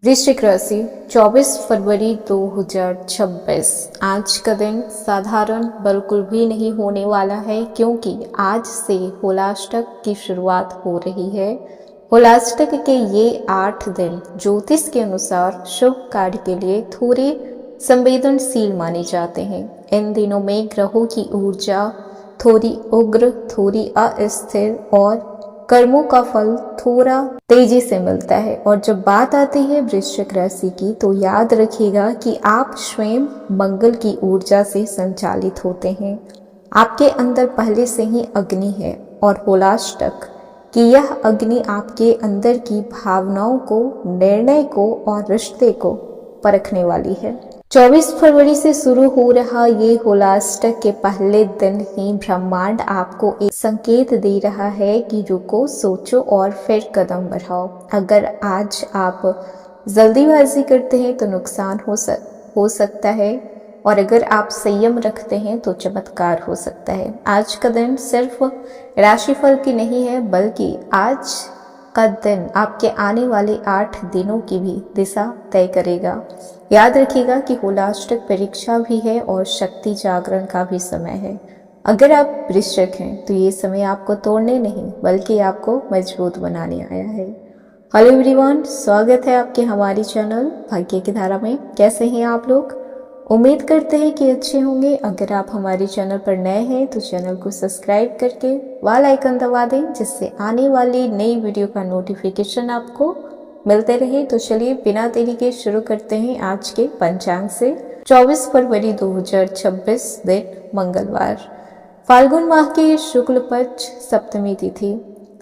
वृश्चिक राशि 24 फरवरी 2026। आज का दिन साधारण बिल्कुल भी नहीं होने वाला है, क्योंकि आज से होलाष्टक की शुरुआत हो रही है। होलाष्टक के ये 8 दिन ज्योतिष के अनुसार शुभ कार्य के लिए थोड़े संवेदनशील माने जाते हैं। इन दिनों में ग्रहों की ऊर्जा थोड़ी उग्र, थोड़ी अस्थिर और कर्मों का फल थोड़ा तेजी से मिलता है। और जब बात आती है वृश्चिक राशि की, तो याद रखिएगा कि आप स्वयं मंगल की ऊर्जा से संचालित होते हैं। आपके अंदर पहले से ही अग्नि है और होलाष्टक कि यह अग्नि आपके अंदर की भावनाओं को, निर्णय को और रिश्ते को परखने वाली है। 24 फरवरी से शुरू हो रहा ये होलाष्टक के पहले दिन ही ब्रह्मांड आपको एक संकेत दे रहा है कि रुको, सोचो और फिर कदम बढ़ाओ। अगर आज आप जल्दीबाजी करते हैं तो नुकसान हो सकता है, और अगर आप संयम रखते हैं तो चमत्कार हो सकता है। आज का दिन सिर्फ राशिफल की नहीं है, बल्कि आज का दिन आपके आने वाले 8 दिनों की भी दिशा तय करेगा। याद रखिएगा कि होलाष्टक परीक्षा भी है और शक्ति जागरण का भी समय है। अगर आप वृश्चिक हैं तो ये समय आपको तोड़ने नहीं, बल्कि आपको मजबूत बनाने आया है। हेलो एवरीवन, स्वागत है आपके हमारी चैनल भाग्य की धारा में। कैसे हैं आप लोग? उम्मीद करते हैं कि अच्छे होंगे। अगर आप हमारे चैनल पर नए हैं तो चैनल को सब्सक्राइब करके बेल आइकन दबा दें, जिससे आने वाली नई वीडियो का नोटिफिकेशन आपको मिलते रहे। तो चलिए बिना देरी के शुरू करते हैं आज के पंचांग से। 24 फरवरी 2026 दिन मंगलवार, फाल्गुन माह के शुक्ल पक्ष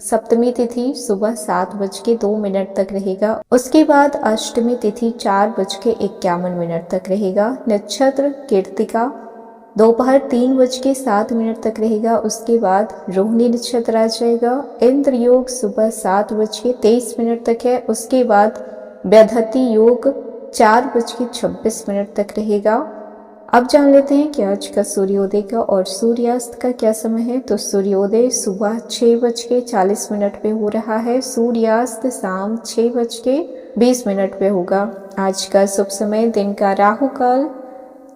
सप्तमी तिथि सुबह 7:02 तक रहेगा। उसके बाद अष्टमी तिथि 4:51 तक रहेगा। नक्षत्र कृत्तिका दोपहर 3:07 तक रहेगा। उसके बाद रोहिणी नक्षत्र आ जाएगा। इंद्र योग सुबह 7:23 तक है। उसके बाद व्याधति योग 4:26 तक रहेगा। अब जान लेते हैं कि आज का सूर्योदय का और सूर्यास्त का क्या समय है। तो सूर्योदय सुबह 6:40 पे हो रहा है। सूर्यास्त शाम 6:20 पे होगा। आज का शुभ समय दिन का राहु काल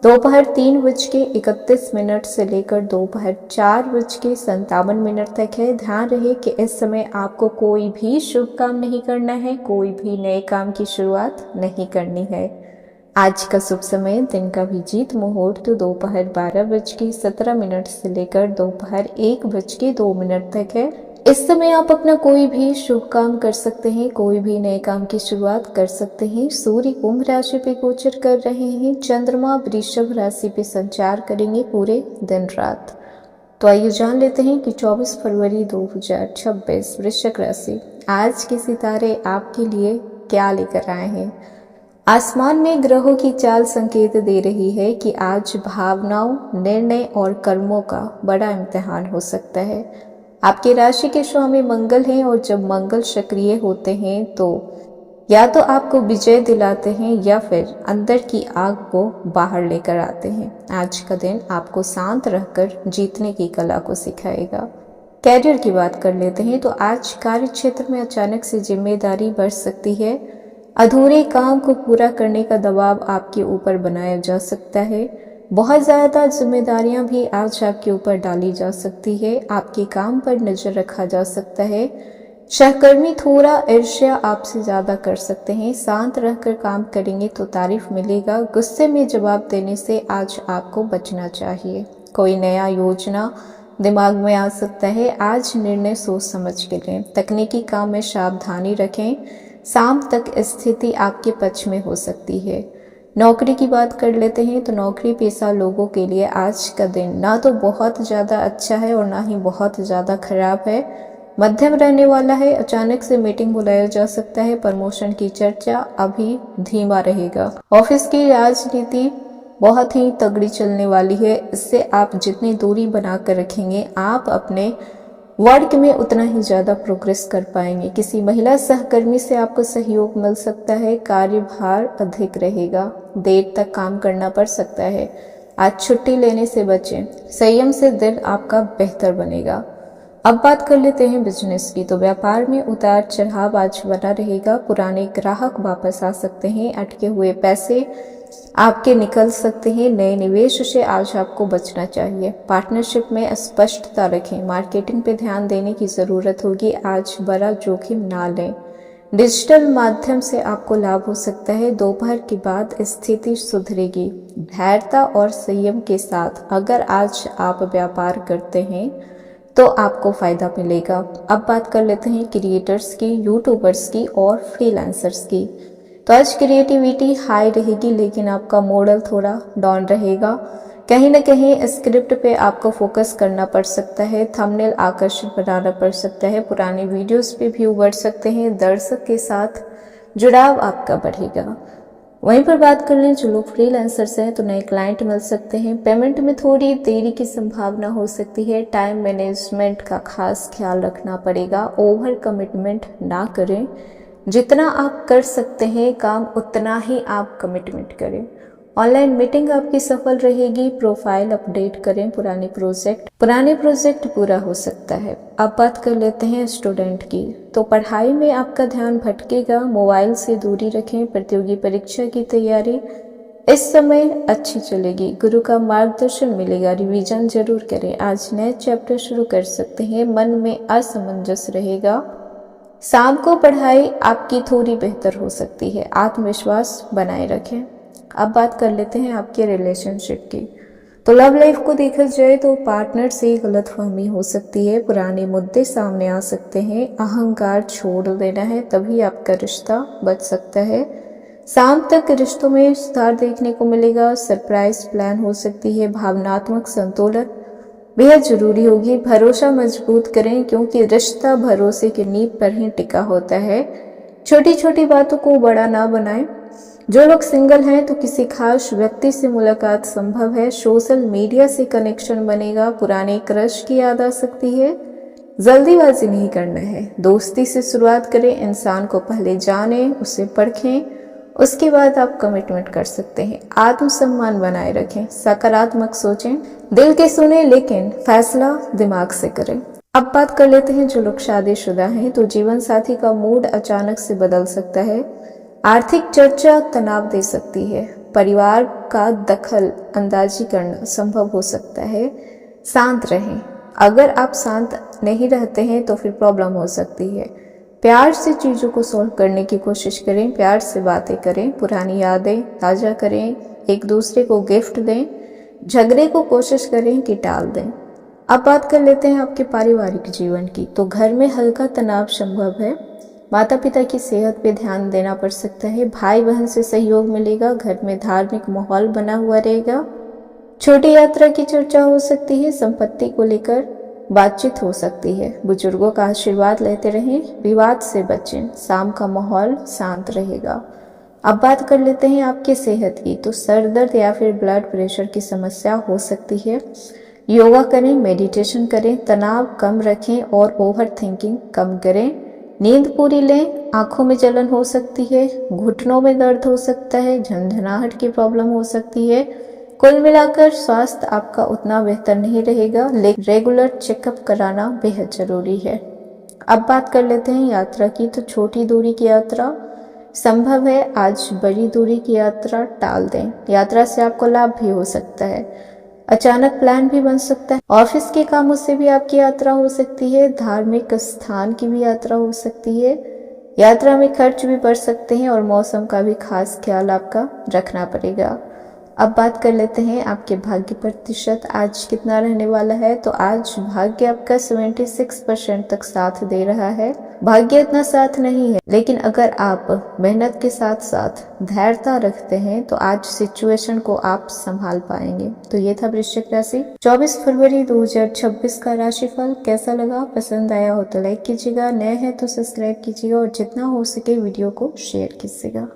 दोपहर 3:31 से लेकर दोपहर 4:57 तक है। ध्यान रहे कि इस समय आपको कोई भी शुभ काम नहीं करना है, कोई भी नए काम की शुरुआत नहीं करनी है। आज का शुभ समय दिन का विजीत मुहूर्त दोपहर 12:17 से लेकर दोपहर 1:02 तक है। इस समय आप अपना कोई भी शुभ काम कर सकते हैं, कोई भी नए काम की शुरुआत कर सकते हैं। सूर्य कुंभ राशि पे गोचर कर रहे हैं। चंद्रमा वृषभ राशि पे संचार करेंगे पूरे दिन रात। तो आइए जान लेते हैं कि 24 फरवरी 2026 वृश्चिक राशि आज के सितारे आपके लिए क्या लेकर आए हैं। आसमान में ग्रहों की चाल संकेत दे रही है कि आज भावनाओं, निर्णय और कर्मों का बड़ा इम्तिहान हो सकता है। आपकी राशि के स्वामी मंगल हैं, और जब मंगल सक्रिय होते हैं तो या तो आपको विजय दिलाते हैं या फिर अंदर की आग को बाहर लेकर आते हैं। आज का दिन आपको शांत रहकर जीतने की कला को सिखाएगा। कैरियर की बात कर लेते हैं तो आज कार्य क्षेत्र में अचानक से जिम्मेदारी बढ़ सकती है। अधूरे काम को पूरा करने का दबाव आपके ऊपर बनाया जा सकता है। बहुत ज़्यादा जिम्मेदारियां भी आज आपके ऊपर डाली जा सकती है। आपके काम पर नज़र रखा जा सकता है। सहकर्मी थोड़ा ईर्ष्या आपसे ज़्यादा कर सकते हैं। शांत रहकर काम करेंगे तो तारीफ मिलेगा। गुस्से में जवाब देने से आज आपको बचना चाहिए। कोई नया योजना दिमाग में आ सकता है। आज निर्णय सोच समझ के लें। तकनीकी काम में सावधानी रखें। शाम तक स्थिति आपके पक्ष में हो सकती है। नौकरी की बात कर लेते हैं तो नौकरी पेशा लोगों के लिए आज का दिन ना तो बहुत ज़्यादा अच्छा है और ना ही बहुत ज़्यादा खराब है, मध्यम रहने वाला है। अचानक से मीटिंग बुलाया जा सकता है। प्रमोशन की चर्चा अभी धीमा रहेगा। ऑफिस की राजनीति बहुत ही तगड़ी चलने वाली है। इससे आप जितनी दूरी बनाकर रखेंगे, आप अपने वर्क में उतना ही ज़्यादा प्रोग्रेस कर पाएंगे। किसी महिला सहकर्मी से आपको सहयोग मिल सकता है। कार्यभार अधिक रहेगा। देर तक काम करना पड़ सकता है। आज छुट्टी लेने से बचें। संयम से दिन आपका बेहतर बनेगा। अब बात कर लेते हैं बिजनेस की। तो व्यापार में उतार चढ़ाव आज बना रहेगा। पुराने ग्राहक वापस आ सकते हैं, अटके हुए पैसे आपके निकल सकते हैं। नए निवेश से आज आपको बचना चाहिए। पार्टनरशिप में स्पष्टता रखें। मार्केटिंग पे ध्यान देने की ज़रूरत होगी। आज बड़ा जोखिम ना लें। डिजिटल माध्यम से आपको लाभ हो सकता है। दोपहर के बाद स्थिति सुधरेगी। धैर्यता और संयम के साथ अगर आज आप व्यापार करते हैं तो आपको फायदा मिलेगा। अब बात कर लेते हैं क्रिएटर्स की, यूट्यूबर्स की और फ्रीलांसर्स की। तो आज क्रिएटिविटी हाई रहेगी, लेकिन आपका मॉडल थोड़ा डाउन रहेगा। कहीं ना कहीं स्क्रिप्ट पे आपको फोकस करना पड़ सकता है। थंबनेल आकर्षक बनाना पड़ सकता है। पुराने वीडियोस पे व्यू बढ़ सकते हैं। दर्शक के साथ जुड़ाव आपका बढ़ेगा। वहीं पर बात कर लें जो लोग फ्रीलांसर्स हैं तो नए क्लाइंट मिल सकते हैं। पेमेंट में थोड़ी देरी की संभावना हो सकती है। टाइम मैनेजमेंट का खास ख्याल रखना पड़ेगा। ओवर कमिटमेंट ना करें। जितना आप कर सकते हैं काम उतना ही आप कमिटमेंट करें। ऑनलाइन मीटिंग आपकी सफल रहेगी। प्रोफाइल अपडेट करें। पुराने प्रोजेक्ट पूरा हो सकता है। अब बात कर लेते हैं स्टूडेंट की। तो पढ़ाई में आपका ध्यान भटकेगा। मोबाइल से दूरी रखें। प्रतियोगी परीक्षा की तैयारी इस समय अच्छी चलेगी। गुरु का मार्गदर्शन मिलेगा। रिवीजन जरूर करें। आज नए चैप्टर शुरू कर सकते हैं। मन में असमंजस रहेगा। शाम को पढ़ाई आपकी थोड़ी बेहतर हो सकती है। आत्मविश्वास बनाए रखें। अब बात कर लेते हैं आपके रिलेशनशिप की। तो लव लाइफ को देखा जाए तो पार्टनर से गलतफहमी हो सकती है। पुराने मुद्दे सामने आ सकते हैं। अहंकार छोड़ देना है, तभी आपका रिश्ता बच सकता है। शाम तक रिश्तों में सुधार देखने को मिलेगा। सरप्राइज प्लान हो सकती है। भावनात्मक संतुलन बेहद जरूरी होगी। भरोसा मजबूत करें, क्योंकि रिश्ता भरोसे की नींव पर ही टिका होता है। छोटी छोटी बातों को बड़ा ना बनाएं। जो लोग सिंगल हैं तो किसी खास व्यक्ति से मुलाकात संभव है। सोशल मीडिया से कनेक्शन बनेगा। पुराने क्रश की याद आ सकती है। जल्दीबाजी नहीं करना है। दोस्ती से शुरुआत करें। इंसान को पहले जानें, उसे परखें, उसके बाद आप कमिटमेंट कर सकते हैं। आत्मसम्मान बनाए रखें। सकारात्मक सोचें। दिल के सुने, लेकिन फैसला दिमाग से करें। अब बात कर लेते हैं जो लोग शादीशुदा हैं। तो जीवन साथी का मूड अचानक से बदल सकता है। आर्थिक चर्चा तनाव दे सकती है। परिवार का दखल अंदाजी करना संभव हो सकता है। शांत रहें। अगर आप शांत नहीं रहते हैं तो फिर प्रॉब्लम हो सकती है। प्यार से चीज़ों को सॉल्व करने की कोशिश करें। प्यार से बातें करें। पुरानी यादें ताज़ा करें। एक दूसरे को गिफ्ट दें। झगड़े को कोशिश करें कि टाल दें। अब बात कर लेते हैं आपके पारिवारिक जीवन की। तो घर में हल्का तनाव संभव है। माता पिता की सेहत पे ध्यान देना पड़ सकता है। भाई बहन से सहयोग मिलेगा। घर में धार्मिक माहौल बना हुआ रहेगा। छोटी यात्रा की चर्चा हो सकती है। संपत्ति को लेकर बातचीत हो सकती है। बुजुर्गों का आशीर्वाद लेते रहें। विवाद से बचें। शाम का माहौल शांत रहेगा। अब बात कर लेते हैं आपके सेहत की। तो सर दर्द या फिर ब्लड प्रेशर की समस्या हो सकती है। योगा करें, मेडिटेशन करें, तनाव कम रखें और ओवर थिंकिंग कम करें। नींद पूरी लें। आंखों में जलन हो सकती है। घुटनों में दर्द हो सकता है। झंझनाहट की प्रॉब्लम हो सकती है। कुल मिलाकर स्वास्थ्य आपका उतना बेहतर नहीं रहेगा, लेकिन रेगुलर चेकअप कराना बेहद जरूरी है। अब बात कर लेते हैं यात्रा की। तो छोटी दूरी की यात्रा संभव है। आज बड़ी दूरी की यात्रा टाल दें। यात्रा से आपको लाभ भी हो सकता है। अचानक प्लान भी बन सकता है। ऑफिस के कामों से भी आपकी यात्रा हो सकती है। धार्मिक स्थान की भी यात्रा हो सकती है। यात्रा में खर्च भी बढ़ सकते हैं और मौसम का भी खास ख्याल आपका रखना पड़ेगा। अब बात कर लेते हैं आपके भाग्य प्रतिशत आज कितना रहने वाला है। तो आज भाग्य आपका 76% तक साथ दे रहा है। भाग्य इतना साथ नहीं है, लेकिन अगर आप मेहनत के साथ साथ धैर्यता रखते हैं तो आज सिचुएशन को आप संभाल पाएंगे। तो ये था वृश्चिक राशि 24 फरवरी 2026 का राशिफल। कैसा लगा? पसंद आया हो तो लाइक कीजिएगा। नए हैं तो सब्सक्राइब कीजिएगा और जितना हो सके वीडियो को शेयर कीजिएगा।